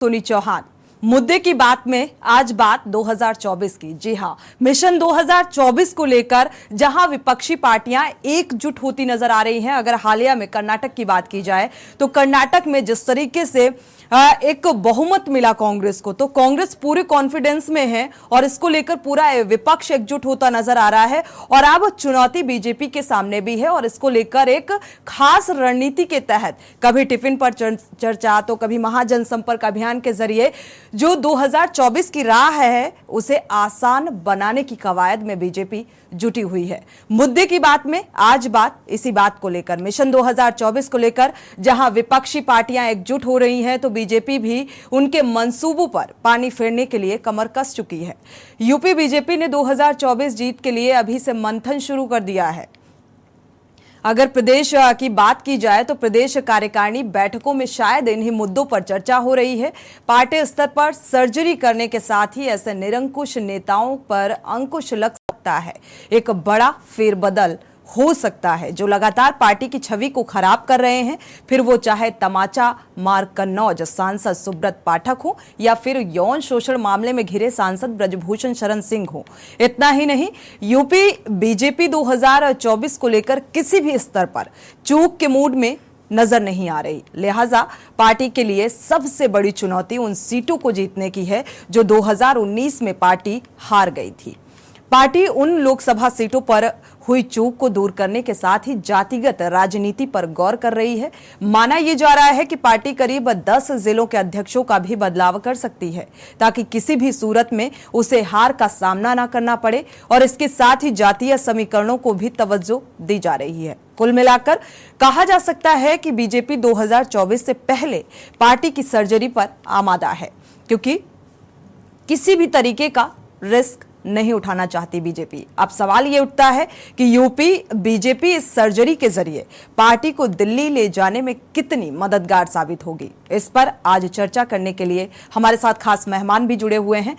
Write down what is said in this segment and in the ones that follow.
सोनी चौहान मुद्दे की बात में आज बात 2024 की। जी हां, मिशन 2024 को लेकर जहां विपक्षी पार्टियां एकजुट होती नजर आ रही हैं। अगर हालिया में कर्नाटक की बात की जाए तो कर्नाटक में जिस तरीके से एक बहुमत मिला कांग्रेस को, तो कांग्रेस पूरे कॉन्फिडेंस में है और इसको लेकर पूरा विपक्ष एकजुट होता नजर आ रहा है। और अब चुनौती बीजेपी के सामने भी है और इसको लेकर एक खास रणनीति के तहत कभी टिफिन पर चर्चा तो कभी महाजनसंपर्क अभियान के जरिए जो 2024 की राह है उसे आसान बनाने की कवायद में बीजेपी जुटी हुई है। मुद्दे की बात में आज बात इसी बात को लेकर, मिशन 2024 को लेकर जहां विपक्षी पार्टियां एकजुट हो रही हैं तो बीजेपी भी उनके मंसूबों पर पानी फेरने के लिए कमर कस चुकी है। यूपी बीजेपी ने 2024 जीत के लिए अभी से मंथन शुरू कर दिया है। अगर प्रदेश की बात की जाए तो प्रदेश कार्यकारिणी बैठकों में शायद इन्हीं मुद्दों पर चर्चा हो रही है। पार्टी स्तर पर सर्जरी करने के साथ ही ऐसे निरंकुश नेताओं पर अंकुश लग सकता है। एक बड़ा फेरबदल हो सकता है जो लगातार पार्टी की छवि को खराब कर रहे हैं, फिर वो चाहे तमाचा मार कन्नौज सांसद सुब्रत पाठक हो या फिर यौन शोषण मामले में घिरे सांसद ब्रजभूषण शरण सिंह हो। इतना ही नहीं, यूपी बीजेपी 2024 को लेकर किसी भी स्तर पर चूक के मूड में नजर नहीं आ रही। लिहाजा पार्टी के लिए सबसे बड़ी चुनौती उन सीटों को जीतने की है जो 2019 में पार्टी हार गई थी। पार्टी उन लोकसभा सीटों पर हुई चूक को दूर करने के साथ ही जातिगत राजनीति पर गौर कर रही है। माना यह जा रहा है कि पार्टी करीब 10 जिलों के अध्यक्षों का भी बदलाव कर सकती है ताकि किसी भी सूरत में उसे हार का सामना ना करना पड़े और इसके साथ ही जातीय समीकरणों को भी तवज्जो दी जा रही है। कुल मिलाकर कहा जा सकता है कि बीजेपी 2024 से पहले पार्टी की सर्जरी पर आमादा है, क्योंकि किसी भी तरीके का रिस्क नहीं उठाना चाहती बीजेपी। अब सवाल ये उठता है कि यूपी बीजेपी इस सर्जरी के जरिए पार्टी को दिल्ली ले जाने में कितनी मददगार साबित होगी। इस पर आज चर्चा करने के लिए हमारे साथ खास मेहमान भी जुड़े हुए हैं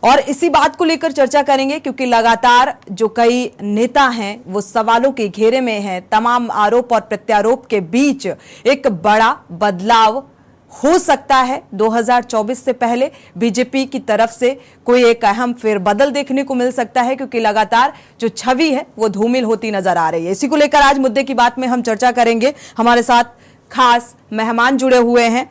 और इसी बात को लेकर चर्चा करेंगे, क्योंकि लगातार जो कई नेता हैं वो सवालों के घेरे में हैं। तमाम आरोप और प्रत्यारोप के बीच एक बड़ा बदलाव हो सकता है 2024 से पहले बीजेपी की तरफ से कोई एक अहम फेरबदल देखने को मिल सकता है, क्योंकि लगातार जो छवि है वो धूमिल होती नजर आ रही है। इसी को लेकर आज मुद्दे की बात में हम चर्चा करेंगे। हमारे साथ खास मेहमान जुड़े हुए हैं।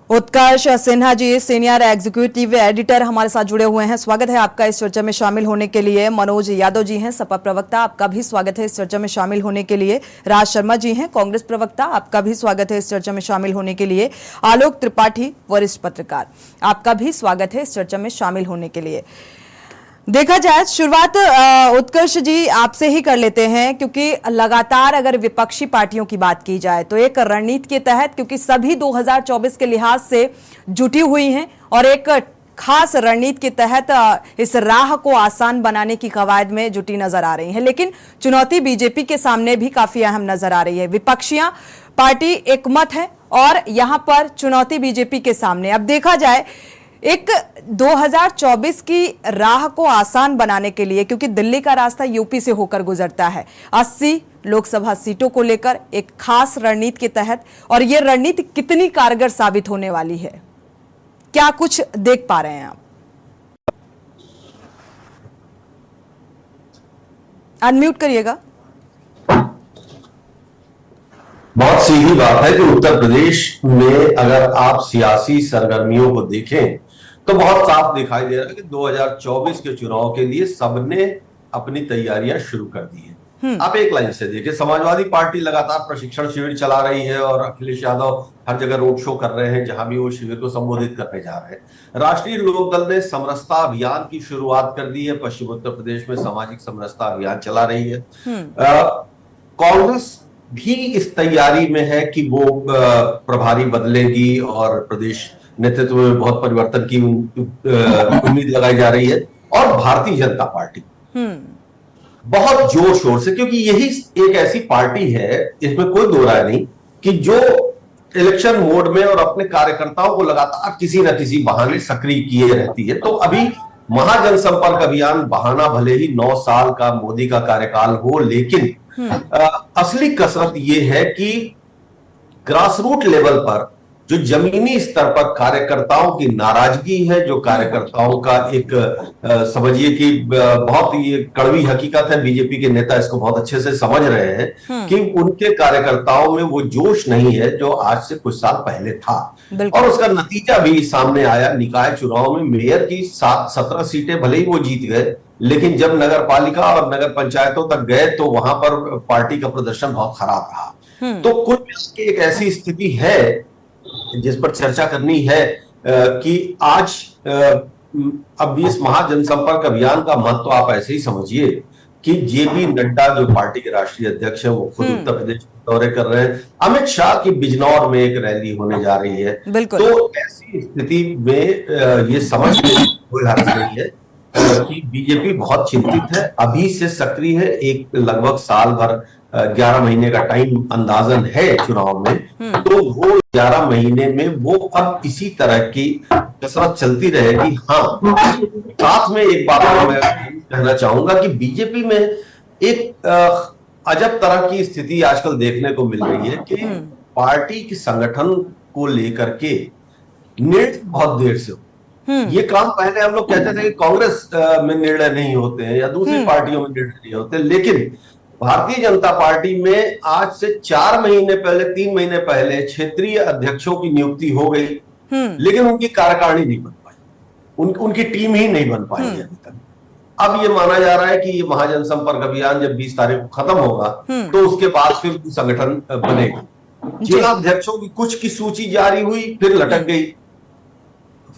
उत्कर्ष Sinha ji, senior executive editor, हमारे साथ जुड़े हुए हैं। स्वागत है आपका इस चर्चा में शामिल होने के लिए। मनोज यादव जी हैं, सपा प्रवक्ता, आपका भी स्वागत है इस चर्चा में शामिल होने के लिए। राज शर्मा जी हैं, कांग्रेस प्रवक्ता, आपका भी स्वागत है इस चर्चा में शामिल होने के लिए। आलोक त्रिपाठी, वरिष्ठ पत्रकार, आपका भी स्वागत है इस चर्चा में शामिल होने के लिए। देखा जाए, शुरुआत उत्कर्ष जी आपसे ही कर लेते हैं, क्योंकि लगातार अगर विपक्षी पार्टियों की बात की जाए तो एक रणनीति के तहत, क्योंकि सभी 2024 के लिहाज से जुटी हुई हैं और एक खास रणनीति के तहत इस राह को आसान बनाने की कवायद में जुटी नजर आ रही है। लेकिन चुनौती बीजेपी के सामने भी काफी अहम नजर आ रही है। विपक्षियां पार्टी एक मत है और यहां पर चुनौती बीजेपी के सामने। अब देखा जाए, एक 2024 की राह को आसान बनाने के लिए, क्योंकि दिल्ली का रास्ता यूपी से होकर गुजरता है, 80 लोकसभा सीटों को लेकर एक खास रणनीति के तहत, और यह रणनीति कितनी कारगर साबित होने वाली है, क्या कुछ देख पा रहे हैं आप? अनम्यूट करिएगा। बहुत सीधी बात है कि उत्तर प्रदेश में अगर आप सियासी सरगर्मियों को देखें तो बहुत साफ दिखाई दे रहा है कि 2024 के चुनाव के लिए सबने अपनी तैयारियां शुरू कर दी है। आप एक लाइन से देखिए, समाजवादी पार्टी लगातार प्रशिक्षण शिविर चला रही है और अखिलेश यादव हर जगह रोड शो कर रहे हैं जहां भी वो शिविर को संबोधित करने जा रहे हैं। राष्ट्रीय लोकदल ने समरसता अभियान की शुरुआत कर दी है, पश्चिम उत्तर प्रदेश में सामाजिक समरसता अभियान चला रही है। कांग्रेस भी इस तैयारी में है कि वो प्रभारी बदलेगी और प्रदेश नेतृत्व में बहुत परिवर्तन की उम्मीद लगाई जा रही है। और भारतीय जनता पार्टी बहुत जोर शोर से, क्योंकि यही एक ऐसी पार्टी है, इसमें कोई दो राय नहीं, कि जो इलेक्शन मोड में और अपने कार्यकर्ताओं को लगातार किसी न किसी बहाने सक्रिय किए रहती है। तो अभी महाजनसंपर्क अभियान बहाना भले ही 9 साल का मोदी का कार्यकाल हो, लेकिन असली कसरत यह है कि ग्रासरूट लेवल पर जो जमीनी स्तर पर कार्यकर्ताओं की नाराजगी है, जो कार्यकर्ताओं का एक समझिए कि बहुत ये कड़वी हकीकत है, बीजेपी के नेता इसको बहुत अच्छे से समझ रहे हैं कि उनके कार्यकर्ताओं में वो जोश नहीं है जो आज से कुछ साल पहले था। और उसका नतीजा भी सामने आया। निकाय चुनाव में मेयर की 17 सीटें भले ही वो जीत गए, लेकिन जब नगर पालिका और नगर पंचायतों तक गए तो वहां पर पार्टी का प्रदर्शन बहुत खराब रहा। तो कुल मिला के एक ऐसी स्थिति है जिस पर चर्चा करनी है कि आज अब इस महाजनसंपर्क अभियान का महत्व आप ऐसे ही समझिए कि जेपी नड्डा जो पार्टी के राष्ट्रीय अध्यक्ष है वो खुद उत्तर प्रदेश दौरे कर रहे हैं। अमित शाह की बिजनौर में एक रैली होने जा रही है। तो ऐसी स्थिति में ये समझ कोई हर्ज नहीं है कि बीजेपी बहुत चिंतित है, अभी से सक्रिय है। एक लगभग साल भर 11 महीने का टाइम अंदाजन है चुनाव में, तो वो 11 महीने में वो अब इसी तरह की कसरत चलती रहेगी। हाँ, साथ में एक बात मैं कहना चाहूंगा कि बीजेपी में एक अजब तरह की स्थिति आजकल देखने को मिल रही है कि पार्टी के संगठन को लेकर के निर्णय बहुत देर से ये काम पहले हम लोग कहते थे कि कांग्रेस में निर्णय नहीं होते हैं या दूसरी पार्टियों में निर्णय नहीं होते, लेकिन भारतीय जनता पार्टी में आज से 4 महीने पहले, 3 महीने पहले क्षेत्रीय अध्यक्षों की नियुक्ति हो गई, लेकिन उनकी कार्यकारिणी नहीं बन पाई, उनकी टीम ही नहीं बन पाई अभी तक। अब ये माना जा रहा है कि ये महाजनसंपर्क अभियान जब 20 तारीख को खत्म होगा तो उसके बाद फिर संगठन बनेगा। जिला अध्यक्षों की कुछ की सूची जारी हुई, फिर लटक गई।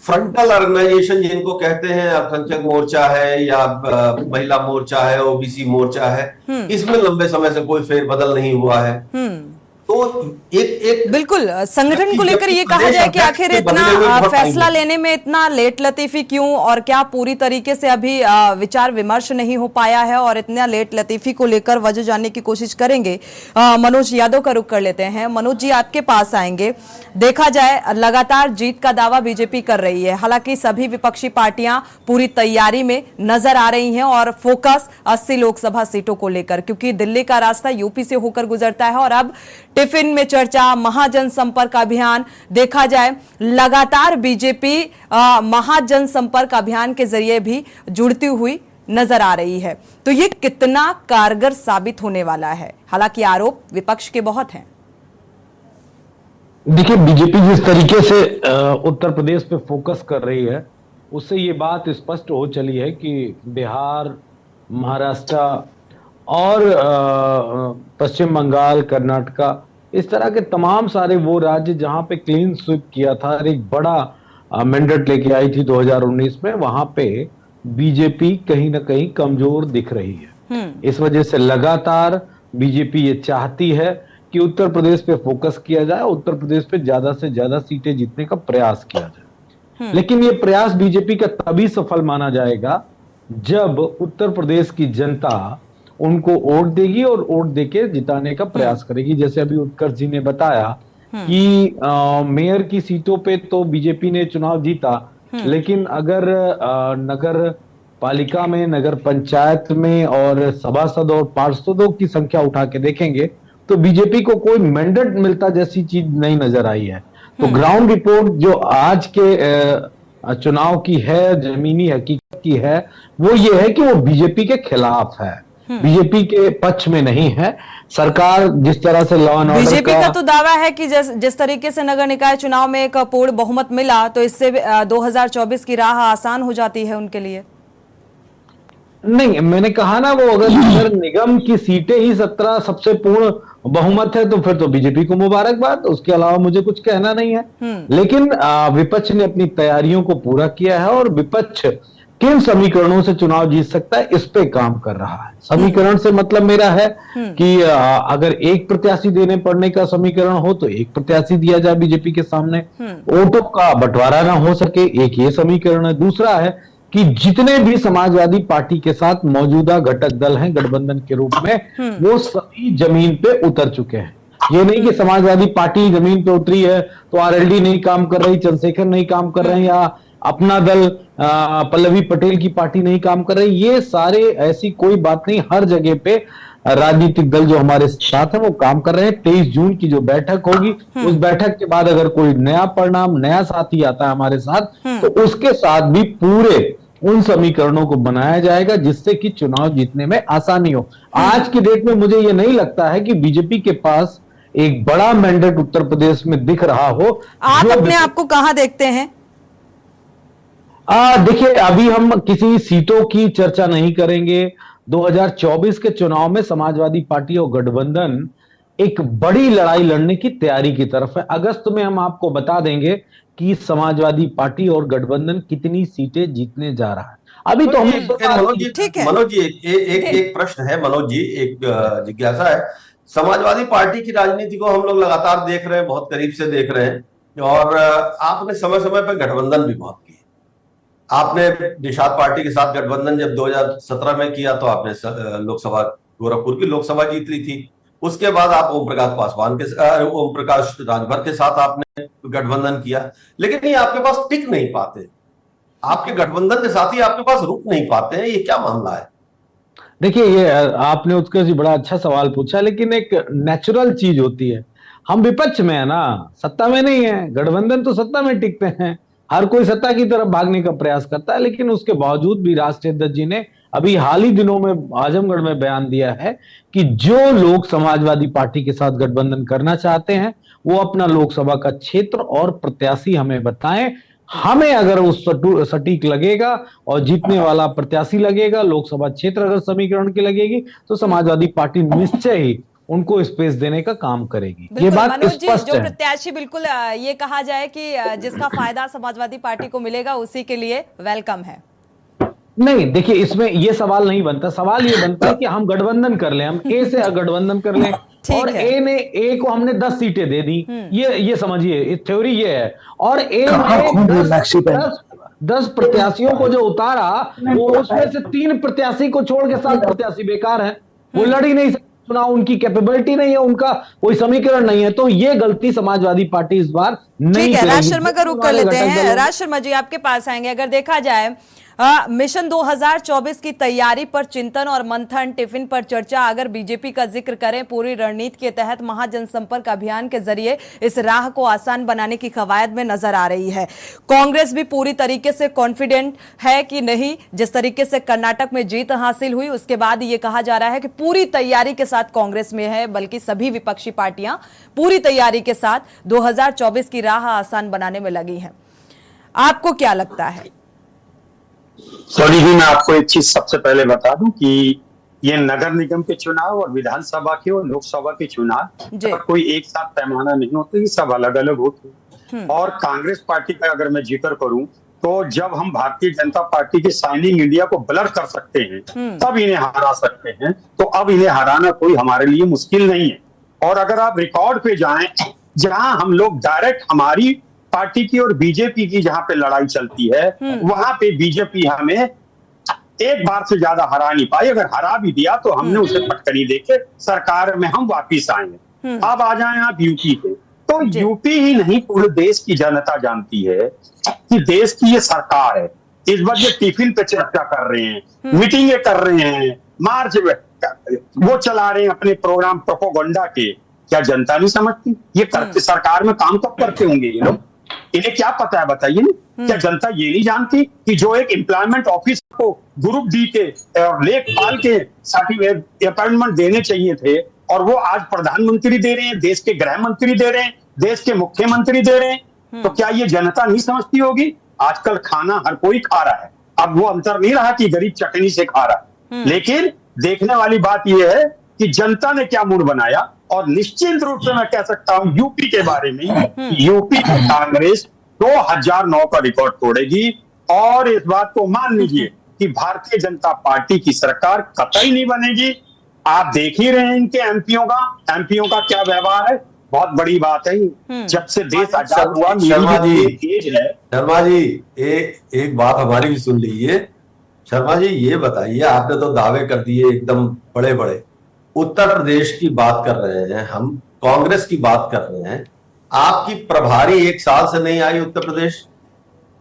फ्रंटल ऑर्गेनाइजेशन जिनको कहते हैं, अल्पसंख्यक मोर्चा है या महिला मोर्चा है, ओबीसी मोर्चा है, इसमें लंबे समय से कोई फेरबदल नहीं हुआ है। तो एक बिल्कुल संगठन को लेकर ये कहा जाए कि आखिर इतना फैसला लेने में इतना लेट लतीफी क्यों, और क्या पूरी तरीके से अभी विचार विमर्श नहीं हो पाया है, और इतना लेट लतीफी को लेकर वजह जानने की कोशिश करेंगे। मनोज यादव का रुख कर लेते हैं। मनोज जी, आपके पास आएंगे। देखा जाए लगातार जीत का दावा बीजेपी कर रही है, हालांकि सभी विपक्षी पार्टियां पूरी तैयारी में नजर आ रही हैं और फोकस 80 लोकसभा सीटों को लेकर, क्योंकि दिल्ली का रास्ता यूपी से होकर गुजरता है और अब टिफिन में चर्चा महाजनसंपर्क अभियान। देखा जाए लगातार बीजेपी महाजनसंपर्क अभियान के जरिए भी जुड़ती हुई नजर आ रही है, तो ये कितना कारगर साबित होने वाला है? हालांकि आरोप विपक्ष के बहुत हैं। देखिए, बीजेपी जिस तरीके से उत्तर प्रदेश पे फोकस कर रही है, उससे ये बात स्पष्ट हो चली है कि बिहार, महाराष्ट्र और पश्चिम बंगाल, कर्नाटका, इस तरह के तमाम सारे वो राज्य जहां पे क्लीन स्वीप किया था, एक बड़ा मैंडेट लेके आई थी 2019 में, वहां पे बीजेपी कहीं ना कहीं कमजोर दिख रही है। इस वजह से लगातार बीजेपी ये चाहती है कि उत्तर प्रदेश पे फोकस किया जाए, उत्तर प्रदेश पे ज्यादा से ज्यादा सीटें जीतने का प्रयास किया जाए। लेकिन ये प्रयास बीजेपी का तभी सफल माना जाएगा जब उत्तर प्रदेश की जनता उनको वोट देगी और वोट देके जिताने का प्रयास करेगी। जैसे अभी उत्कर्ष जी ने बताया कि मेयर की सीटों पे तो बीजेपी ने चुनाव जीता, लेकिन अगर नगर पालिका में, नगर पंचायत में और सभासद और पार्षदों की संख्या उठा के देखेंगे तो बीजेपी को कोई मैंडेट मिलता जैसी चीज नहीं नजर आई है। तो ग्राउंड रिपोर्ट जो आज के चुनाव की है, जमीनी हकीकत की है, वो ये है कि वो बीजेपी के खिलाफ है, बीजेपी के पक्ष में नहीं है। सरकार जिस तरह से लॉ एंड ऑर्डर बीजेपी का तो दावा है कि जिस तरीके से नगर निकाय चुनाव में एक पूर्ण बहुमत मिला, तो इससे 2024 की राह आसान हो जाती है उनके लिए। नहीं, मैंने कहा ना, वो अगर नगर निगम की सीटें ही 17 सबसे पूर्ण बहुमत है तो फिर तो बीजेपी को मुबारकबाद, उसके अलावा मुझे कुछ कहना नहीं है। लेकिन विपक्ष ने अपनी तैयारियों को पूरा किया है और विपक्ष किन समीकरणों से चुनाव जीत सकता है इस पे काम कर रहा है। समीकरण से मतलब मेरा है कि अगर एक प्रत्याशी देने पड़ने का समीकरण हो तो एक प्रत्याशी दिया जाए बीजेपी के सामने, वोटों का बंटवारा ना हो सके, एक ये समीकरण है। दूसरा है कि जितने भी समाजवादी पार्टी के साथ मौजूदा घटक दल हैं गठबंधन के रूप में, वो सभी जमीन पे उतर चुके हैं। ये नहीं कि समाजवादी पार्टी जमीन पे उतरी है तो आरएलडी नहीं काम कर रही, चंद्रशेखर नहीं काम कर रहे हैं, या अपना दल पल्लवी पटेल की पार्टी नहीं काम कर रही। ये सारे ऐसी कोई बात नहीं, हर जगह पे राजनीतिक दल जो हमारे साथ है वो काम कर रहे हैं। 23 जून की जो बैठक होगी, उस बैठक के बाद अगर कोई नया परिणाम, नया साथी आता है हमारे साथ, तो उसके साथ भी पूरे उन समीकरणों को बनाया जाएगा जिससे कि चुनाव जीतने में आसानी हो। आज की डेट में मुझे यह नहीं लगता है कि बीजेपी के पास एक बड़ा मैंडेट उत्तर प्रदेश में दिख रहा हो। आप अपने आप को कहां देखते हैं? देखिए, अभी हम किसी सीटों की चर्चा नहीं करेंगे। 2024 के चुनाव में समाजवादी पार्टी और गठबंधन एक बड़ी लड़ाई लड़ने की तैयारी की तरफ है। अगस्त में हम आपको बता देंगे कि समाजवादी पार्टी और गठबंधन कितनी सीटें जीतने जा रहा है। अभी तो मनोज जी एक प्रश्न है। मनोज जी, एक जिज्ञासा है। समाजवादी पार्टी की राजनीति को हम लोग लगातार देख रहे हैं, बहुत करीब से देख रहे हैं, और आपने समय समय पर गठबंधन भी बहुत किए। आपने निषाद पार्टी के साथ गठबंधन जब 2017 में किया तो आपने लोकसभा, गोरखपुर की लोकसभा जीत ली थी। उसके बाद आप ओम प्रकाश राजभर के साथ आपने गठबंधन किया, लेकिन ये आपके पास टिक नहीं पाते। आपके गठबंधन के साथ ही आपके पास रुक नहीं पाते हैं, ये क्या मामला है? देखिए, ये आपने उसका जी बड़ा अच्छा सवाल पूछा, लेकिन एक नेचुरल चीज होती है। हम विपक्ष में है ना, सत्ता में नहीं है। गठबंधन तो सत्ता में टिकते हैं, हर कोई सत्ता की तरफ भागने का प्रयास करता है, लेकिन उसके बावजूद भी राष्ट्रीय अध्यक्ष जी ने अभी हाल ही दिनों में आजमगढ़ में बयान दिया है कि जो लोग समाजवादी पार्टी के साथ गठबंधन करना चाहते हैं वो अपना लोकसभा का क्षेत्र और प्रत्याशी हमें बताएं। हमें अगर उस सटीक लगेगा और जीतने वाला प्रत्याशी लगेगा, लोकसभा क्षेत्र अगर समीकरण की लगेगी, तो समाजवादी पार्टी निश्चय ही उनको स्पेस देने का काम करेगी। ये बात स्पष्ट है। जो प्रत्याशी बिल्कुल ये कहा जाए कि जिसका फायदा समाजवादी पार्टी को मिलेगा उसी के लिए वेलकम है। नहीं, देखिए, इसमें ये सवाल नहीं बनता। सवाल ये बनता है कि हम गठबंधन कर लें, हम ए से गठबंधन कर लें और ए को हमने 10 सीटें दे दी। ये समझिए, थ्योरी ये है। और ए ने 10 प्रत्याशियों को जो उतारा, वो उसमें से 3 प्रत्याशी को छोड़ के 7 प्रत्याशी बेकार हैं, वो लड़ ही नहीं सकते चुनाव, उनकी कैपेबिलिटी नहीं है, उनका कोई समीकरण नहीं है। तो ये गलती समाजवादी पार्टी इस बार नहीं करेगी। ठीक है, राज शर्मा का रुख कर लेते हैं। राज शर्मा जी, आपके पास आएंगे। अगर देखा जाए मिशन 2024 की तैयारी पर चिंतन और मंथन, टिफिन पर चर्चा, अगर बीजेपी का जिक्र करें, पूरी रणनीति के तहत महाजनसंपर्क अभियान के जरिए इस राह को आसान बनाने की कवायद में नजर आ रही है। कांग्रेस भी पूरी तरीके से कॉन्फिडेंट है कि नहीं? जिस तरीके से कर्नाटक में जीत हासिल हुई, उसके बाद ये कहा जा रहा है कि पूरी तैयारी के साथ कांग्रेस में है, बल्कि सभी विपक्षी पार्टियां पूरी तैयारी के साथ 2024 की राह आसान बनाने में लगी हैं। आपको क्या लगता है? सॉरी जी, मैं आपको एक चीज सबसे पहले बता दूं कि ये नगर निगम के चुनाव और विधानसभा के और लोकसभा के चुनाव कोई एक साथ पैमाना नहीं होते, ये सब अलग अलग होते हैं। और कांग्रेस पार्टी का अगर मैं जिक्र करूं तो जब हम भारतीय जनता पार्टी की शाइनिंग इंडिया को ब्लर कर सकते हैं तब इन्हें हरा सकते हैं, तो अब इन्हें हराना कोई हमारे लिए मुश्किल नहीं है। और अगर आप रिकॉर्ड पे जाएं, जहां हम लोग डायरेक्ट हमारी पार्टी की और बीजेपी की जहां पे लड़ाई चलती है, वहां पे बीजेपी हमें एक बार से ज्यादा हरा नहीं पाई। अगर हरा भी दिया तो हमने उसे पटकनी देके सरकार में हम वापिस आए हैं। अब आ जाएं आप यूपी पे, तो यूपी ही नहीं पूरे देश की जनता जानती है कि देश की ये सरकार है। इस बार ये टिफिन पे चर्चा कर रहे हैं, मीटिंगें कर रहे हैं, मार्च वो चला रहे हैं अपने प्रोग्राम प्रोपोगंडा के। क्या जनता नहीं समझती? ये करते सरकार में काम कब करते होंगे ये लोग? इन्हें क्या पता है बताइए ना? क्या जनता ये नहीं जानती कि जो एक एम्प्लॉयमेंट ऑफिस को ग्रुप डी के और लेखपाल के सर्टिफिकेट अपॉइंटमेंट देने चाहिए थे, और वो आज प्रधानमंत्री दे रहे हैं, देश के गृह मंत्री दे रहे हैं, देश के मुख्यमंत्री दे रहे हैं, तो क्या ये जनता नहीं समझती होगी? आजकल खाना हर कोई खा रहा है, अब वो अंतर नहीं रहा कि गरीब चटनी से खा रहा है। लेकिन देखने वाली बात यह है कि जनता ने क्या मूड बनाया। और निश्चित रूप से मैं कह सकता हूं यूपी के बारे में, यूपी की कांग्रेस 2009 का रिकॉर्ड तोड़ेगी। और इस बात को मान लीजिए कि भारतीय जनता पार्टी की सरकार कतई नहीं बनेगी। आप देख ही रहे हैं इनके एमपीओं का क्या व्यवहार है। बहुत बड़ी बात है, जब से देश आजाद हुआ शर्मा जी एक बात हमारी भी सुन लीजिए। शर्मा जी, ये बताइए, आपने तो दावे कर दिए एकदम बड़े बड़े। उत्तर प्रदेश की बात कर रहे हैं हम, कांग्रेस की बात कर रहे हैं। आपकी प्रभारी 1 साल से नहीं आई उत्तर प्रदेश,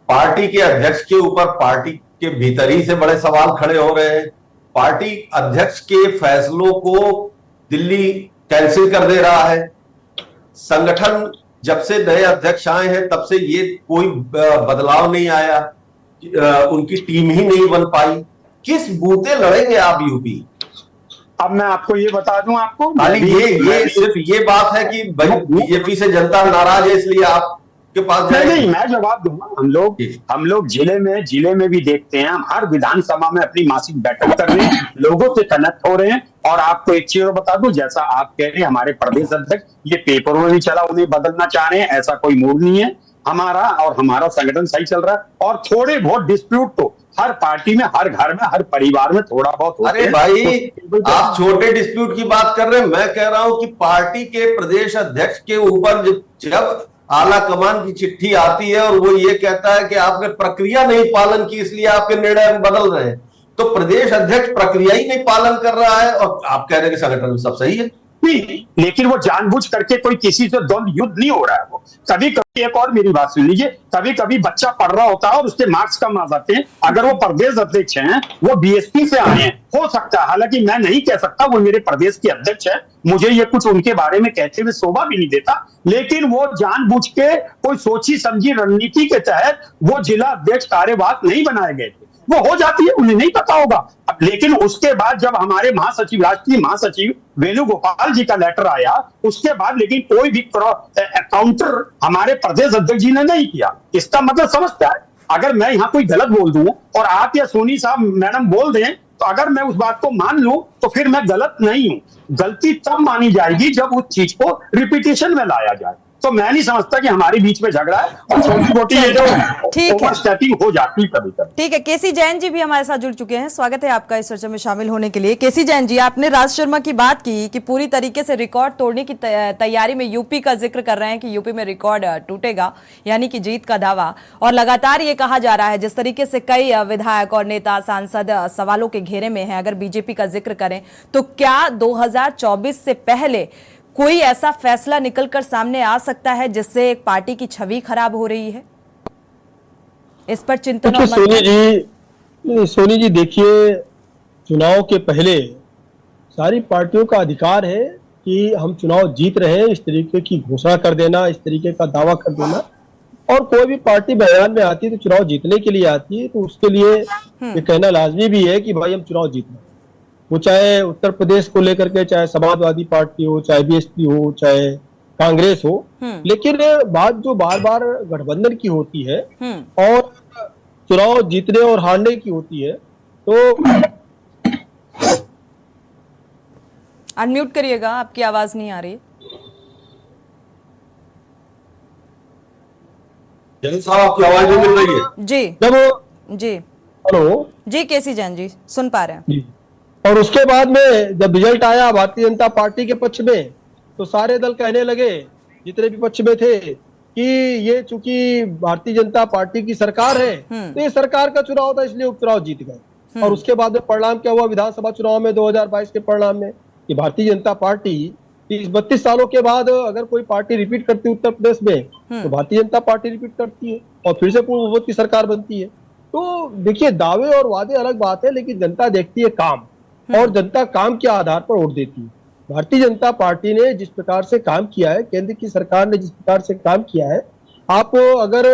पार्टी के अध्यक्ष के ऊपर पार्टी के भीतर ही से बड़े सवाल खड़े हो रहे हैं। पार्टी अध्यक्ष के फैसलों को दिल्ली कैंसिल कर दे रहा है। संगठन जब से नए अध्यक्ष आए हैं तब से ये कोई बदलाव नहीं आया, उनकी टीम ही नहीं बन पाई। किस बूते लड़ेंगे आप यूपी? अब मैं आपको ये बता दूं, आपको खाली ये सिर्फ ये बात है कि बीजेपी से जनता नाराज है इसलिए आपके पास नहीं, मैं जवाब दूंगा। हम लोग जिले में भी देखते हैं, हम हर विधानसभा में अपनी मासिक बैठक कर रहे हैं, लोगों से कनेक्ट हो रहे हैं। और आपको एक चीज बता दूं, जैसा आप कह रहे हैं हमारे प्रदेश अध्यक्ष ये पेपरों में भी चला, उन्हें बदलना चाह रहे हैं, ऐसा कोई मूड नहीं है हमारा संगठन सही चल रहा है। और थोड़े बहुत डिस्प्यूट तो हर पार्टी में, हर घर में, हर परिवार में थोड़ा बहुत होते हैं। अरे भाई, आप छोटे डिस्प्यूट की बात कर रहे हैं, मैं कह रहा हूं कि पार्टी के प्रदेश अध्यक्ष के ऊपर जब आला कमान की चिट्ठी आती है और वो ये कहता है कि आपने प्रक्रिया नहीं पालन की इसलिए आपके निर्णय बदल रहे हैं, तो प्रदेश अध्यक्ष प्रक्रिया ही नहीं पालन कर रहा है और आप कह रहे हैं कि संगठन में सब सही है। लेकिन वो जानबूझ करके कोई किसी से द्वंद युद्ध नहीं हो रहा है। वो कभी कभी, एक और मेरी बात सुन लीजिए, कभी कभी बच्चा पढ़ रहा होता है और उसके मार्क्स कम आ जाते हैं। अगर वो प्रदेश अध्यक्ष हैं, वो बीएसपी से आए हैं, हो सकता है, हालांकि मैं नहीं कह सकता, वो मेरे प्रदेश के अध्यक्ष है, मुझे ये कुछ उनके बारे में कहते हुए शोभा भी नहीं देता, लेकिन वो जानबूझ के कोई सोची समझी रणनीति के तहत वो जिला अध्यक्ष कार्यवाहक नहीं बनाए गए थे। वो हो जाती है, उन्हें नहीं पता होगा। अब लेकिन उसके बाद जब हमारे महासचिव, राष्ट्रीय महासचिव वेणुगोपाल जी का लेटर आया, उसके बाद लेकिन कोई भी काउंटर हमारे प्रदेश अध्यक्ष जी ने नहीं किया। इसका मतलब समझता है, अगर मैं यहाँ कोई गलत बोल दूं और आप या सोनी साहब मैडम बोल दें, तो अगर मैं उस बात को मान लूं तो फिर मैं गलत नहीं हूं। गलती तब मानी जाएगी जब उस चीज को रिपीटेशन में लाया जाए। तो मैं नहीं समझता कि हमारे बीच में झगड़ा है, और छोटी मोटी ये जो ओवरस्टेपिंग हो जाती है कभी कभी। ठीक है, केसी जैन जी भी हमारे साथ जुड़ चुके हैं। स्वागत है आपका इस चर्चा में शामिल होने के लिए। केसी जैन जी, आपने राज शर्मा की बात की कि पूरी तरीके से रिकॉर्ड तोड़ने की तैयारी में यूपी का जिक्र कर रहे हैं कि यूपी में रिकॉर्ड टूटेगा, यानी कि जीत का दावा। और लगातार ये कहा जा रहा है, जिस तरीके से कई विधायक और नेता, सांसद सवालों के घेरे में हैं, अगर बीजेपी का जिक्र करें तो क्या 2024 से पहले कोई ऐसा फैसला निकलकर सामने आ सकता है जिससे एक पार्टी की छवि खराब हो रही है? इस पर चिंतन और सोनी जी देखिए, चुनाव के पहले सारी पार्टियों का अधिकार है कि हम चुनाव जीत रहे हैं, इस तरीके की घोषणा कर देना, इस तरीके का दावा कर देना। और कोई भी पार्टी मैदान में आती है तो चुनाव जीतने के लिए आती है, तो उसके लिए ये कहना लाजमी भी है कि भाई हम चुनाव जीत रहे हैं। वो चाहे उत्तर प्रदेश को लेकर के, चाहे समाजवादी पार्टी हो, चाहे बीएसपी हो, चाहे कांग्रेस हो। लेकिन बात जो बार बार गठबंधन की होती है और चुनाव जीतने और हारने की होती है, तो अनम्यूट करिएगा, आपकी आवाज नहीं आ रही। साहब आपकी आवाज नहीं मिल रही है जी। जब जी हेलो जी, केसी जैन जी सुन पा रहे हैं। और उसके बाद में जब रिजल्ट आया भारतीय जनता पार्टी के पक्ष में, तो सारे दल कहने लगे, जितने भी पक्ष में थे, कि ये चूंकि भारतीय जनता पार्टी की सरकार है तो ये सरकार का चुनाव था, इसलिए उपचुनाव जीत गए। और उसके बाद में परिणाम क्या हुआ विधानसभा चुनाव में 2022 के परिणाम में, कि भारतीय जनता पार्टी 30-32 सालों के बाद अगर कोई पार्टी रिपीट करती है उत्तर प्रदेश में, तो भारतीय जनता पार्टी रिपीट करती है और फिर से पूर्ण बहुमत की सरकार बनती है। तो देखिए, दावे और वादे अलग बात है, लेकिन जनता देखती है काम, और जनता काम के आधार पर वोट देती है। भारतीय जनता पार्टी ने जिस प्रकार से काम किया है, केंद्र की सरकार ने जिस प्रकार से काम किया है, आप अगर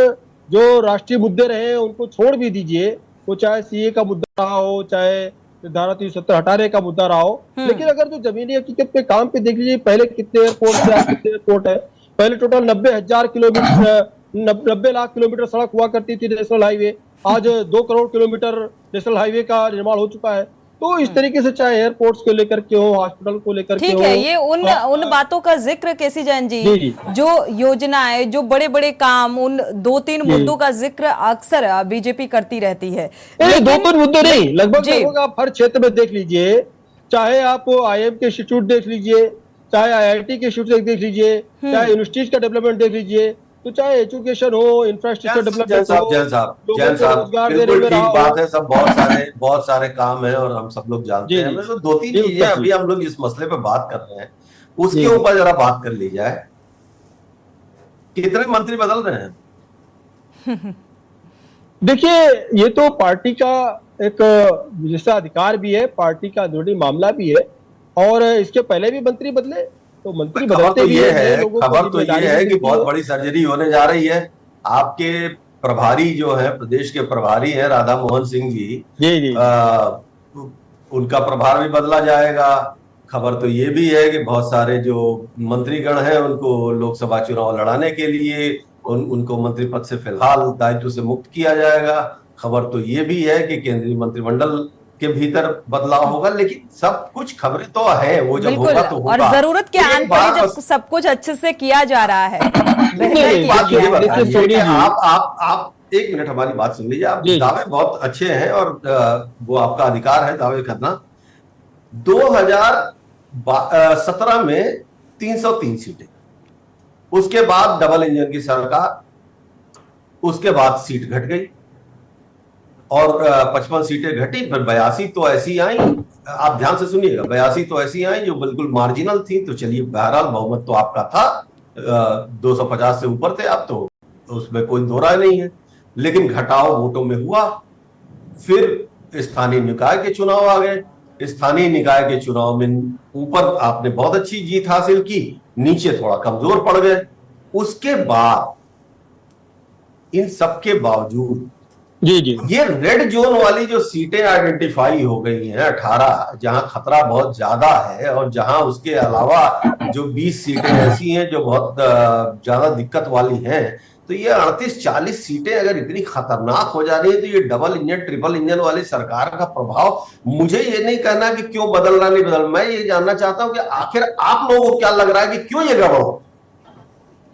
जो राष्ट्रीय मुद्दे रहे उनको छोड़ भी दीजिए, वो चाहे सीए का मुद्दा रहा हो, चाहे धारा 370 हटाने का मुद्दा रहा हो, लेकिन अगर जो जमीनी हकीकत पे काम पे देख लीजिए, पहले कितने एयरपोर्ट थे, आज कितने एयरपोर्ट है। पहले टोटल 90,000 किलोमीटर, 90 लाख किलोमीटर सड़क हुआ करती थी नेशनल हाईवे, आज 2 करोड़ किलोमीटर नेशनल हाईवे का निर्माण हो चुका है। तो इस तरीके से चाहे एयरपोर्ट्स को लेकर के हो, हॉस्पिटल को लेकर के हो, ठीक है, ये उन बातों का जिक्र केसी जैन जी, जो योजनाएं, जो बड़े बड़े काम, उन 2-3 मुद्दों का जिक्र अक्सर बीजेपी करती रहती है। 2-3 मुद्दे नहीं, लगभग आप हर क्षेत्र में देख लीजिए, चाहे आप IIM के इंस्टीट्यूट देख लीजिए, चाहे IIT के इंस्टीट्यूट देख लीजिए, चाहे यूनिवर्सिटीज का डेवलपमेंट देख लीजिए, तो चाहे एजुकेशन हो, इंफ्रास्ट्रक्चर डेवलपमेंट हो, जैन साहब बिल्कुल ठीक बात है। सब बहुत सारे काम है और हम सब लोग जानते हैं। तो 2-3 चीजें अभी हम लोग इस मसले पे बात कर रहे हैं, उसके ऊपर जरा बात कर ली जाए। कितने मंत्री बदल रहे हैं? देखिए, ये तो पार्टी का एक जैसा अधिकार भी है, पार्टी का अंदरूनी मामला भी है, और इसके पहले भी मंत्री बदले, तो मंत्री खबर बदलते तो भी ये हैं, है, लोगों को खबर तो ये जिम्मेदारी है भी कि मिलती बहुत है। बड़ी सर्जरी होने जा रही है। आपके प्रभारी जो है, प्रदेश के प्रभारी हैं राधा मोहन सिंह जी, जी जी। उनका प्रभार भी बदला जाएगा। खबर तो ये भी है कि बहुत सारे जो मंत्रीगण हैं उनको लोकसभा चुनाव लड़ाने के लिए उनको मंत्री पद से फिलहाल दायित्व से मुक्त किया जाएगा। खबर तो ये भी है कि केंद्रीय मंत्रिमंडल के भीतर बदलाव होगा। लेकिन सब कुछ खबरें तो है, वो जब बिल्कुल, होगा तो होगा। और जरूरत के आन पर जब सब कुछ अच्छे से किया जा रहा है, बेहतर एक किया बात गया ये है। बताइए कि आप एक मिनट हमारी बात सुन लीजिए। आप जी। दावे बहुत अच्छे हैं और वो आपका अधिकार है दावे करना। 2017 में 303 सीटें, उसके बाद डबल इंजन की सरकार, उसके बाद सीट घट गई और 55 सीटें घटी, फिर 82 तो ऐसी आई, आप ध्यान से सुनिएगा, 82 तो ऐसी आई जो बिल्कुल मार्जिनल थी। तो चलिए, बहरहाल बहुमत तो आपका था, 250 से ऊपर थे आप, तो उसमें कोई दो राय नहीं है। लेकिन घटाव वोटों में हुआ। फिर स्थानीय निकाय के चुनाव आ गए। स्थानीय निकाय के चुनाव में ऊपर आपने बहुत अच्छी जीत हासिल की, नीचे थोड़ा कमजोर पड़ गए। उसके बाद इन सबके बावजूद जी जी। ये रेड जोन वाली जो सीटें आइडेंटिफाई हो गई हैं 18, जहां खतरा बहुत ज्यादा है, और जहां उसके अलावा जो 20 सीटें ऐसी हैं जो बहुत ज्यादा दिक्कत वाली हैं, तो ये 38-40 सीटें अगर इतनी खतरनाक हो जा रही है, तो ये डबल इंजन ट्रिपल इंजन वाली सरकार का प्रभाव, मुझे ये नहीं कहना कि क्यों बदल रहा नहीं बदल, मैं ये जानना चाहता हूं कि आखिर आप लोगों को क्या लग रहा है कि क्यों ये गड़बड़ हो।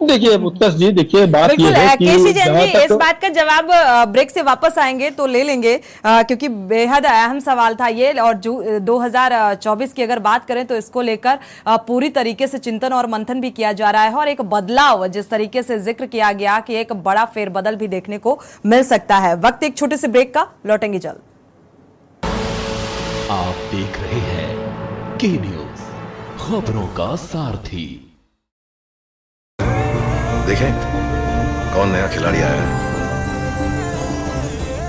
देखिए उत्कर्ष जी, देखिए बात बिल्कुल, ये है कि केसी जैन जी, जहां इस तक बात का जवाब ब्रेक से वापस आएंगे तो ले लेंगे, क्योंकि बेहद अहम सवाल था ये। और जो 2024 की अगर बात करें तो इसको लेकर पूरी तरीके से चिंतन और मंथन भी किया जा रहा है, और एक बदलाव जिस तरीके से जिक्र किया गया कि एक बड़ा फेरबदल भी देखने को मिल सकता है। वक्त एक छोटे से ब्रेक का, लौटेंगे जल्द। आप देख रहे हैं के न्यूज, खबरों का सारथी। देखें कौन नया खिलाड़ी आया है,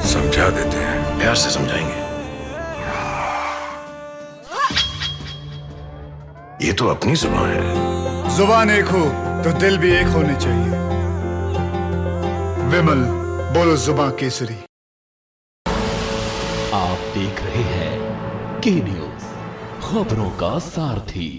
समझा देते हैं, प्यार से समझाएंगे। ये तो अपनी जुबान है। जुबान एक हो तो दिल भी एक होने चाहिए। विमल, बोलो जुबान केसरी। आप देख रहे हैं के न्यूज, खबरों का सारथी।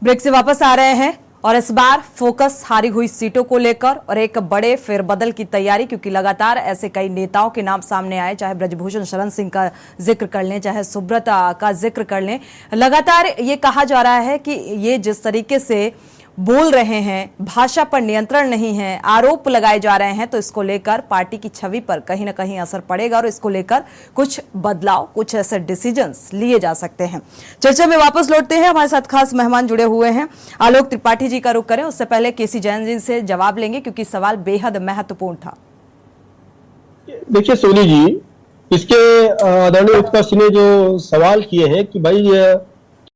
ब्रेक से वापस आ रहे हैं, और इस बार फोकस हारी हुई सीटों को लेकर और एक बड़े फेरबदल की तैयारी, क्योंकि लगातार ऐसे कई नेताओं के नाम सामने आए, चाहे ब्रजभूषण शरण सिंह का जिक्र कर लें, चाहे सुब्रता का जिक्र कर लें। लगातार ये कहा जा रहा है कि ये जिस तरीके से बोल रहे हैं, भाषा पर नियंत्रण नहीं है, आरोप लगाए जा रहे हैं, तो इसको लेकर पार्टी की छवि पर कहीं ना कहीं असर पड़ेगा, और इसको लेकर कुछ बदलाव, कुछ ऐसे डिसीजंस लिए जा सकते हैं। चर्चा में वापस लौटते हैं, हमारे साथ खास मेहमान जुड़े हुए हैं। आलोक त्रिपाठी जी का रुख करें, उससे पहले केसी जैन जी से जवाब लेंगे, क्योंकि सवाल बेहद महत्वपूर्ण था। देखिए सोनी जी, इसके आदरणीय उत्कर्ष ने जो सवाल किए हैं कि भाई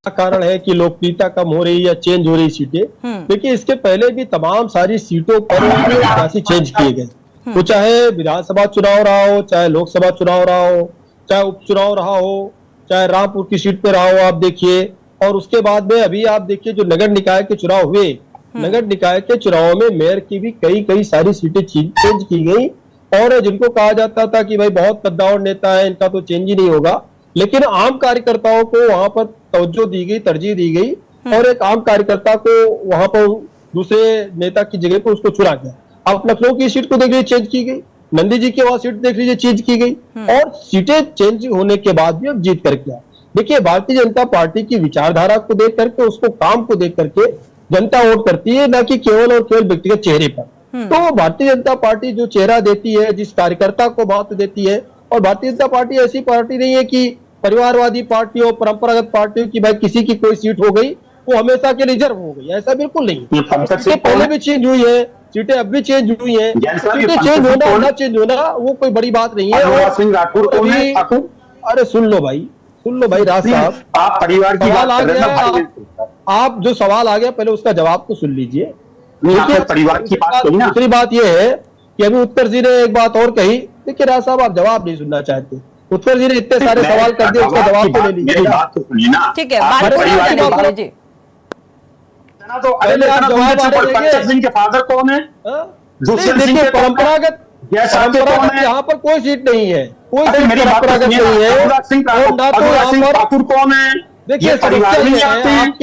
क्या कारण है कि लोकप्रियता कम हो रही या चेंज हो रही सीटें, देखिए इसके पहले भी तमाम सारी सीटों पर सियासी चेंज किए गए, वो चाहे विधानसभा चुनाव रहा हो, चाहे लोकसभा चुनाव रहा हो, चाहे उपचुनाव रहा हो, चाहे रामपुर की सीट पे रहा हो, आप देखिए। और उसके बाद में अभी आप देखिए जो नगर निकाय के चुनाव हुए, नगर निकाय के चुनाव में मेयर की भी कई सारी सीटें चेंज की गई, और जिनको कहा जाता था कि भाई बहुत कद्दावर नेता है, इनका तो चेंज ही नहीं होगा, लेकिन आम कार्यकर्ताओं को वहां पर तवज्जो दी गई, तरजीह दी गई, और एक आम कार्यकर्ता को वहां पर दूसरे नेता की जगह पर उसको चुना गया। आप लखनऊ की सीट को देख लीजिए, चेंज की गई, नंदी जी की वहां सीट देख लीजिए, चेंज की गई, और सीटें चेंज होने के बाद भी अब जीत करके आए। देखिए भारतीय जनता पार्टी की विचारधारा को देख करके, उसको काम को देख करके जनता वोट करती है, ना कि केवल और केवल व्यक्तिगत चेहरे पर। तो भारतीय जनता पार्टी जो चेहरा देती है, जिस कार्यकर्ता को महत्व देती है, और भारतीय जनता पार्टी ऐसी पार्टी नहीं है कि परिवारवादी पार्टियों, परंपरागत पार्टियों की भाई किसी की कोई सीट हो गई वो हमेशा के रिजर्व हो गई, ऐसा बिल्कुल नहीं। सीटें पहले भी चेंज हुई है, सीटें अब भी चेंज हुई है, सीटें चेंज होना ना चेंज होना वो कोई बड़ी बात नहीं है। अरे सुन लो भाई राज साहब, आप परिवार की सवाल बात आ कर रहे हैं गया, आप जो सवाल आ गया पहले उसका जवाब तो सुन लीजिए। परिवार की बात करी ना। दूसरी बात यह है कि अभी उत्तर जी ने एक बात और कही। देखिए राज साहब, आप जवाब नहीं सुनना चाहते। उत्तर जी ने इतने सारे सवाल कर दिए, उसका जवाब तो ले लीजिए। मेरी बात तो सुनिए ना। ठीक है, बात पूरी होने दीजिए जी। तो पहले आप जवाब आ रहे पंकज सिंह के फादर कौन है? दुष्यंत सिंह के परंपरागत यहाँ पर कोई सीट नहीं है, कोई सीट मेरी बात परंपरागत नहीं है। अनुराग सिंह ठाकुर कौन है? देखिए समस्या ये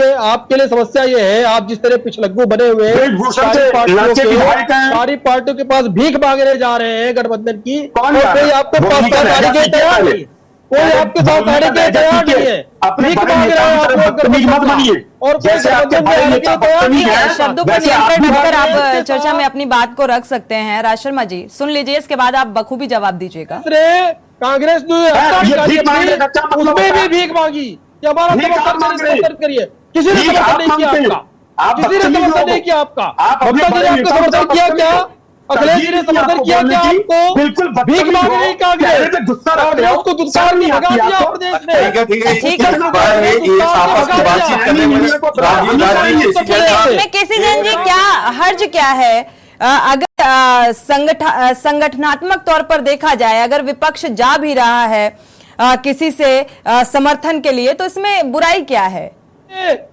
है, आपके लिए समस्या ये है, आप जिस तरह पिछलग्गू बने हुए सारी पार्टियों के पास भीख मांगने जा रहे हैं गठबंधन की, कोई आपके पास आने के तैयार नहीं, कोई आपके साथ आने के तैयार नहीं है, भीख मांग रहे हैं आप, और कोई गठबंधन में आने के तैयार नहीं है। शब्दों पर नियंत्रण रखकर आप चर्चा में अपनी बात को रख सकते हैं। राज शर्मा जी सुन लीजिए, इसके बाद आप बखूबी जवाब दीजिएगा। कांग्रेस उसमें भी भीख मांगी कि हमारा समर्थन करिए, किसी ने समर्थन नहीं किया आपका, किसी ने समर्थन नहीं किया आपका। ममता जी ने आपको समर्थन किया क्या? अखिलेश जी ने समर्थन किया क्या आपको? बिल्कुल भीख मांग रही कांग्रेस, उसको दुष्काल में भगा दिया प्रदेश में। ठीक है, केसी जैन जी क्या हर्ज क्या है अगर संगठनात्मक तौर पर देखा जाए, अगर विपक्ष जा भी रहा है किसी से समर्थन के लिए, तो इसमें बुराई क्या है?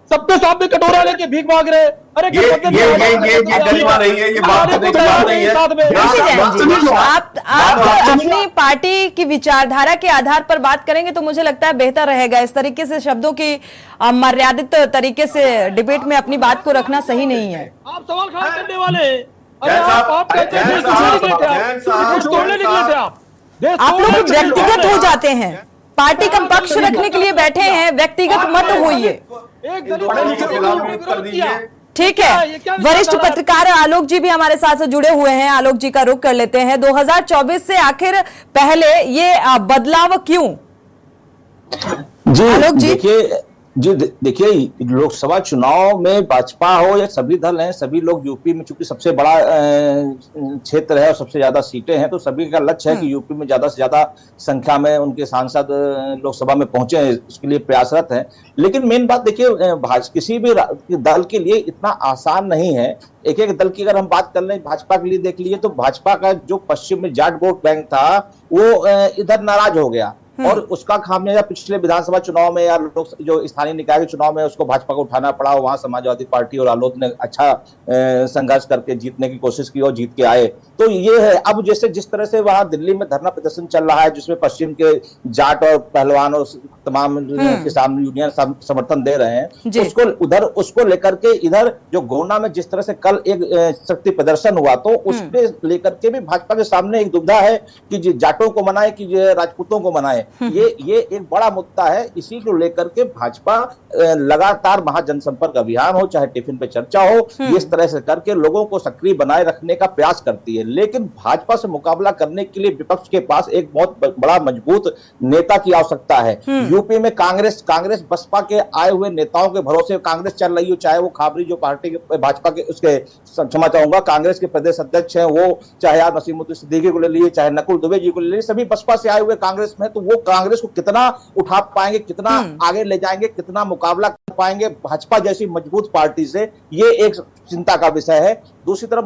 सबके सामने कटोरा लेके भीख मांग रहे। अरे ये गलिमा नहीं है, ये बात नहीं है। आप अपनी पार्टी की विचारधारा के आधार पर बात करेंगे तो मुझे लगता है बेहतर रहेगा। इस तरीके से शब्दों की मर्यादित तरीके से डिबेट में अपनी बात को रखना सही नहीं है। आप सवाल खड़ा करने वाले, अरे आप निकले थे आप लोग व्यक्तिगत हो जाते हैं, पार्टी का पक्ष रखने के लिए बैठे हैं, व्यक्तिगत मत होइए। ठीक है, वरिष्ठ पत्रकार आलोक जी भी हमारे साथ जुड़े हुए हैं, आलोक जी का रुख कर लेते हैं। 2024 से आखिर पहले ये बदलाव क्यों? जी आलोक जी देखिए लोकसभा चुनाव में भाजपा हो या सभी दल हैं, सभी लोग यूपी में चूंकि सबसे बड़ा क्षेत्र है और सबसे ज्यादा सीटें हैं, तो सभी का लक्ष्य है कि यूपी में ज्यादा से ज्यादा संख्या में उनके सांसद लोकसभा में पहुंचे, उसके लिए प्रयासरत हैं। लेकिन मेन बात देखिए, किसी भी दल के लिए इतना आसान नहीं है। एक एक दल की अगर हम बात कर लें, भाजपा के लिए देख लीजिए तो भाजपा का जो पश्चिम में जाट वोट बैंक था वो इधर नाराज हो गया, और उसका खामियाजा पिछले विधानसभा चुनाव में या जो स्थानीय निकाय के चुनाव में उसको भाजपा को उठाना पड़ा। वहां समाजवादी पार्टी और रालोद ने अच्छा संघर्ष करके जीतने की कोशिश की और जीत के आए। तो ये है, अब जैसे जिस तरह से वहां दिल्ली में धरना प्रदर्शन चल रहा है जिसमें पश्चिम के जाट और पहलवान और तमाम किसान यूनियन समर्थन दे रहे हैं, उसको लेकर के इधर जो गोंडा में जिस तरह से कल एक शक्ति प्रदर्शन हुआ, तो उसके लेकर के भी भाजपा के सामने एक दुविधा है कि जाटों को मनाए कि राजपूतों को मनाए। ये एक बड़ा मुद्दा है। इसी को लेकर के भाजपा लगातार महाजनसंपर्क अभियान हो, चाहे टिफिन पे चर्चा हो, इस तरह से करके लोगों को सक्रिय बनाए रखने का प्रयास करती है। लेकिन भाजपा से मुकाबला करने के लिए विपक्ष के पास एक बहुत बड़ा मजबूत नेता की आवश्यकता है। यूपी में कांग्रेस बसपा के आए हुए नेताओं के भरोसे कांग्रेस चल रही हो, चाहे वो खाबरी जो पार्टी के भाजपा के उसके क्षमा चाहूंगा कांग्रेस के प्रदेश अध्यक्ष हैं, वो चाहे यार नसीमुद्दीन सिद्दीकी को ले लिए, चाहे नकुल दुबे जी को ले लिए, सभी बसपा से आए हुए कांग्रेस में, तो वो कांग्रेस को कितना उठा पाएंगे, कितना आगे ले जाएंगे, कितना मुकाबला कर पाएंगे भाजपा जैसी मजबूत पार्टी से, ये एक चिंता का विषय है। दूसरी तरफ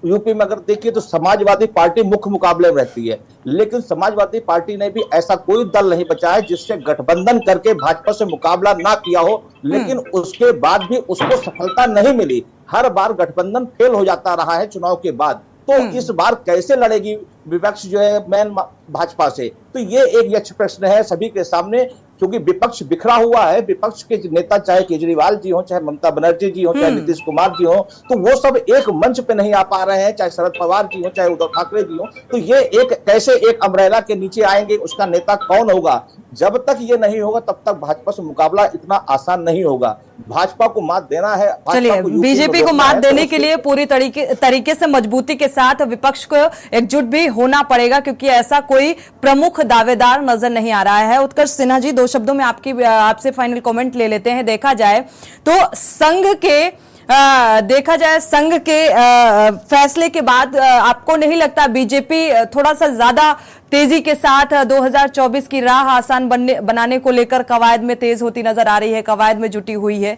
यूपी में अगर देखिए तो समाजवादी पार्टी मुख्य मुकाबले में रहती है, लेकिन समाजवादी पार्टी ने भी ऐसा कोई दल नहीं बचा है जिससे गठबंधन करके भाजपा से मुकाबला ना किया हो, लेकिन उसके बाद भी उसको सफलता नहीं मिली। हर बार गठबंधन फेल हो जाता रहा है चुनाव के बाद। तो इस बार कैसे लड़ेगी विपक्ष जो है मैन भाजपा से, तो ये एक यक्ष प्रश्न है सभी के सामने, क्योंकि विपक्ष बिखरा हुआ है। विपक्ष के नेता चाहे केजरीवाल जी हो, चाहे ममता बनर्जी जी हो, चाहे नीतीश कुमार जी हो, तो वो सब एक मंच पे नहीं आ पा रहे हैं, चाहे शरद पवार जी हो, चाहे उद्धव ठाकरे जी हो। तो ये एक कैसे एक अम्ब्रेला के नीचे आएंगे, उसका नेता कौन होगा, जब तक ये नहीं होगा तब तक भाजपा से मुकाबला इतना आसान नहीं होगा। भाजपा को मात देना है। चलिए, बीजेपी को मात देने के लिए पूरी तरीके से मजबूती के साथ विपक्ष को एकजुट भी होना पड़ेगा, क्योंकि ऐसा कोई प्रमुख दावेदार नजर नहीं आ रहा है। उत्कर्ष सिन्हा जी, दो शब्दों में आपसे फाइनल कमेंट ले लेते हैं। देखा जाए तो संघ के फैसले के बाद आपको नहीं लगता बीजेपी थोड़ा सा ज्यादा तेजी के साथ 2024 की राह आसान बनाने को लेकर कवायद में तेज होती नजर आ रही है, कवायद में जुटी हुई है?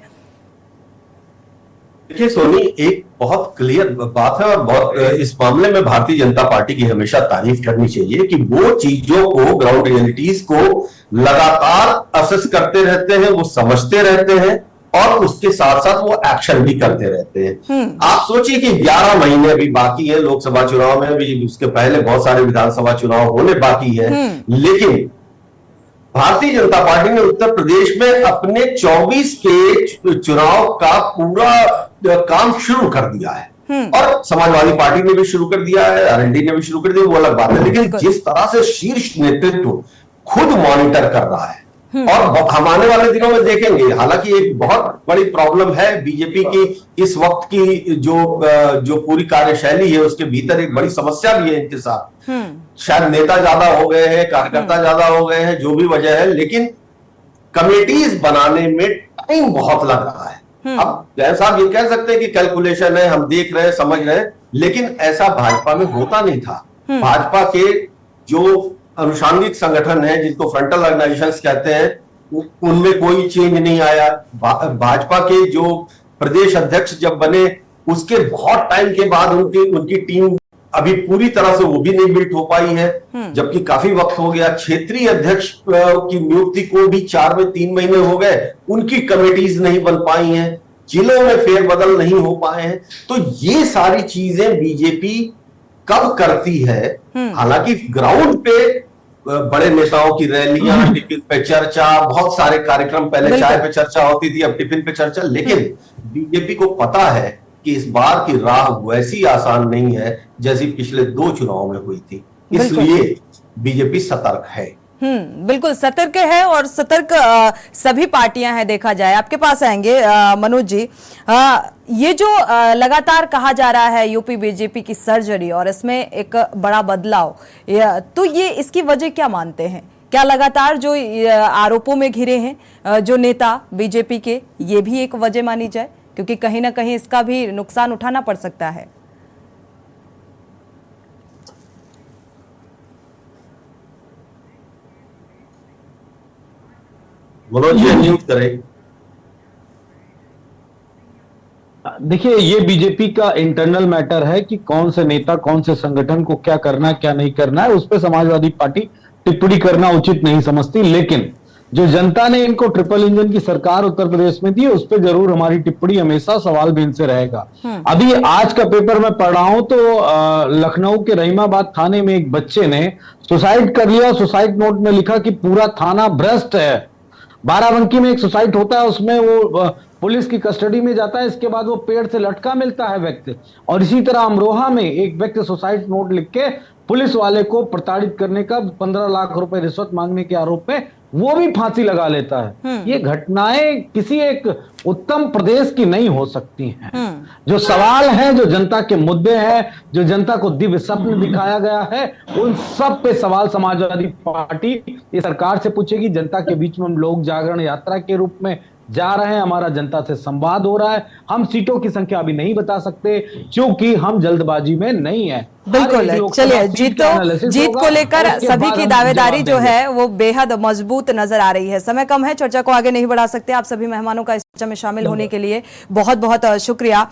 देखिए सोनी, एक बहुत क्लियर बात है और बहुत इस मामले में भारतीय जनता पार्टी की हमेशा तारीफ करनी चाहिए कि वो चीजों को, ग्राउंड रियलिटीज को लगातार असेस करते रहते हैं, वो समझते रहते हैं और उसके साथ साथ वो एक्शन भी करते रहते हैं। आप सोचिए कि 11 महीने अभी बाकी है लोकसभा चुनाव में, अभी उसके पहले बहुत सारे विधानसभा चुनाव होने बाकी है, लेकिन भारतीय जनता पार्टी ने उत्तर प्रदेश में अपने 24 के चुनाव का पूरा काम शुरू कर दिया है और समाजवादी पार्टी ने भी शुरू कर दिया है, आरएलडी ने भी शुरू कर दिया, वो अलग बात है। लेकिन जिस तरह से शीर्ष नेतृत्व खुद मॉनिटर कर रहा है और हम आने वाले दिनों में देखेंगे, हालांकि एक बहुत बड़ी प्रॉब्लम है बीजेपी की इस वक्त की जो पूरी कार्यशैली है, उसके भीतर एक बड़ी समस्या भी है इनके साथ। शायद नेता ज्यादा हो गए हैं, कार्यकर्ता ज्यादा हो गए हैं, जो भी वजह है, लेकिन कमेटीज बनाने में टाइम बहुत लग रहा है। अब जैन साहब ये कह सकते हैं कि कैलकुलेशन है, हम देख रहे हैं, समझ रहे हैं, लेकिन ऐसा भाजपा में होता नहीं था। भाजपा के जो अनुषांगिक संगठन है, जिनको फ्रंटल ऑर्गेनाइजेशंस कहते हैं, उनमें कोई चेंज नहीं आया। भाजपा के जो प्रदेश अध्यक्ष जब बने, उसके बहुत टाइम के बाद उनकी टीम अभी पूरी तरह से वो भी नहीं बिल्ट हो पाई है, जबकि काफी वक्त हो गया। क्षेत्रीय अध्यक्ष की नियुक्ति को भी 4 में 3 महीने हो गए, उनकी कमेटीज नहीं बन पाई हैं, जिलों में फेरबदल नहीं हो पाए हैं। तो ये सारी चीजें बीजेपी कब करती है? हालांकि ग्राउंड पे बड़े नेताओं की रैलियां, टिफिन पे चर्चा, बहुत सारे कार्यक्रम, पहले चाय पे चर्चा होती थी, अब टिफिन पे चर्चा, लेकिन बीजेपी को पता है कि इस बार की राह वैसी आसान नहीं है जैसी पिछले 2 चुनाव में हुई थी, इसलिए बीजेपी सतर्क है। बिल्कुल सतर्क है और सतर्क सभी पार्टियां हैं, देखा जाए। आपके पास आएंगे मनोज जी, ये जो लगातार कहा जा रहा है यूपी बीजेपी की सर्जरी और इसमें एक बड़ा बदलाव, तो ये इसकी वजह क्या मानते हैं? क्या लगातार जो आरोपों में घिरे हैं जो नेता बीजेपी के, ये भी एक वजह मानी जाए? क्योंकि कहीं ना कहीं इसका भी नुकसान उठाना पड़ सकता है। मनोज जी न्यूज करें। देखिए, ये बीजेपी का इंटरनल मैटर है कि कौन से नेता, कौन से संगठन को क्या करना है, क्या नहीं करना है, उस पर समाजवादी पार्टी टिप्पणी करना उचित नहीं समझती। लेकिन जो जनता ने इनको ट्रिपल इंजन की सरकार उत्तर प्रदेश में दी, उस पर जरूर हमारी टिप्पणी हमेशा सवाल भी इनसे रहेगा। अभी आज का पेपर मैं पढ़ रहा हूं तो लखनऊ के रहीमाबाद थाने में एक बच्चे ने सुसाइड कर लिया। सुसाइड नोट में लिखा कि पूरा थाना भ्रष्ट है। बाराबंकी में एक सुसाइड होता है, उसमें वो पुलिस की कस्टडी में जाता है, इसके बाद वो पेड़ से लटका मिलता है व्यक्ति। और इसी तरह अमरोहा में एक व्यक्ति सुसाइड नोट लिख के पुलिस वाले को प्रताड़ित करने का, 15 लाख रुपए रिश्वत मांगने के आरोप में वो भी फांसी लगा लेता है। ये घटनाएं किसी एक उत्तम प्रदेश की नहीं हो सकती हैं। जो सवाल है, जो जनता के मुद्दे हैं, जो जनता को दिव्य स्वप्न दिखाया गया है, उन सब पे सवाल समाजवादी पार्टी इस सरकार से पूछेगी। जनता के बीच में हम लोक जागरण यात्रा के रूप में जा रहे हैं, हमारा जनता से संवाद हो रहा है। हम सीटों की संख्या अभी नहीं बता सकते क्योंकि हम जल्दबाजी में नहीं है। बिल्कुल, चलिए जीत को लेकर सभी की दावेदारी जो है वो बेहद मजबूत नजर आ रही है। समय कम है, चर्चा को आगे नहीं बढ़ा सकते। आप सभी मेहमानों का इस चर्चा में शामिल होने के लिए बहुत बहुत शुक्रिया।